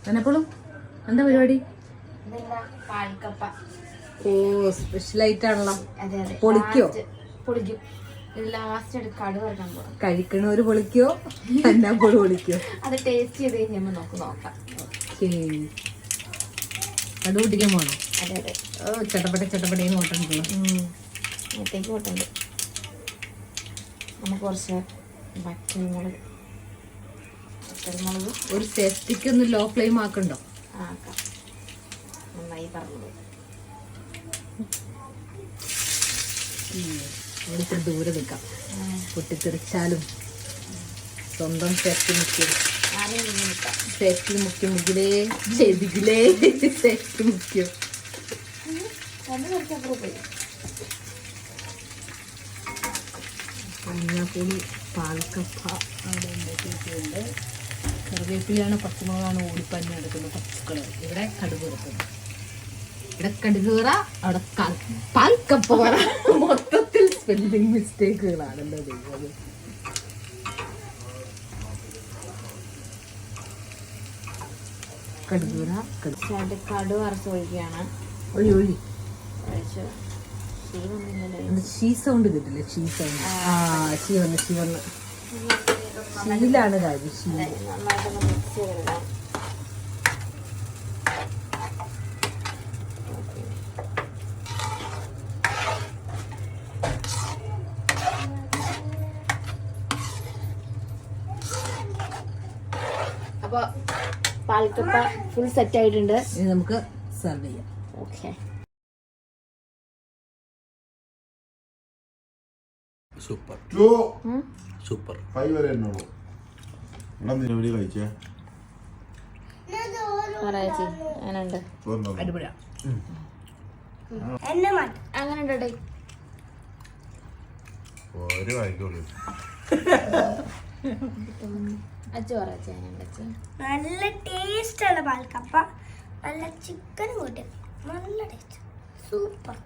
എന്നെപ്പോഴും എന്താ പരിപാടി? പാൽക്കപ്പ. ഓ സ്പെഷ്യൽ ആയിട്ടാണല്ലോ. അതെ അതെ. പൊളിക്കോ? പൊളിക്കും. ലാസ്റ്റ് എടുത്ത് കടുക് വറുക്കാൻ പോകാം. കഴിക്കണവര് പൊളിക്കോ എന്നാ പൊളിക്കോ? അത് ടേസ്റ്റ് ചെയ്ത് കഴിഞ്ഞാൽ നമുക്ക് നോക്കാം. കടുക് പൊട്ടിക്കാൻ പോകണം. അതെ അതെ. ഓ ചട്ടപ്പട്ടേന്ന് ഓട്ടണ്ടല്ലോ. അകത്തേക്ക് ഓട്ടുണ്ട്. നമുക്ക് കുറച്ച് വറ്റൽമുളക് ഒരു സേഫ്റ്റിക്ക് ഒന്ന് ലോ ഫ്ലെയിം ആക്കണ്ടോ? ആക്കാം. നന്നായി പറഞ്ഞത്. ഇവിടെ ദൂരെ നിൽക്കാം. പൊട്ടിത്തെറിച്ചാലും സ്വന്തം സേഫ്റ്റി മുഖ്യം. സേഫ്റ്റി മുഖ്യം മുഖിലേ ചെയ്തില്ലേ സേഫ്റ്റി മുഖ്യം. മഞ്ഞപ്പൊടി പാൽക്കപ്പ അവിടെ ഉണ്ടാക്കിയിട്ടുണ്ട്. കറിവേപ്പിലയാണ്, പച്ചമുളകാണ് ഓടിപ്പഞ്ഞ് എടുക്കുന്നത്. പച്ചക്കളർ. ഇവിടെ കടുക് വറുക്കുന്നത്. ഇവിടെ കടുക് വറ, അവിടെ പാൽക്കപ്പ വറ. മൊത്തത്തിൽ സ്പെല്ലിംഗ് മിസ്റ്റേക്കുകളാണല്ലോ ദൈവം. കടുക് വറ കടു വറുത്ത് ഒഴിക്കുകയാണ്. ഒഴി ഒഴി ഷീ സൗണ്ട് കിട്ടില്ലേ? She sound. ഷീ വന്ന് ഷീലാണ് കാര്യം. ഷീ നന്നായിട്ടൊന്ന് മിക്സ് ചെയ്തിടാം. അപ്പൊ പാൽക്കപ്പ ഫുൾ സെറ്റ് ആയിട്ടുണ്ട്. ഇനി നമുക്ക് സെർവ് ചെയ്യാം. ഓക്കെ. Super super. 5 വരെ എണ്ണുള്ളൂ. നിലവിളി കഴിച്ചേ അങ്ങനെയുണ്ട്. അടിപൊളിയാ. അങ്ങനെയുണ്ട്. ഒരു വായിക്കോളൂ. നല്ല ടേസ്റ്റ് ആണ് പാൽക്കപ്പ. നല്ല ചിക്കൻ കൂട്ടി നല്ല ടേസ്റ്റ്. സൂപ്പർ.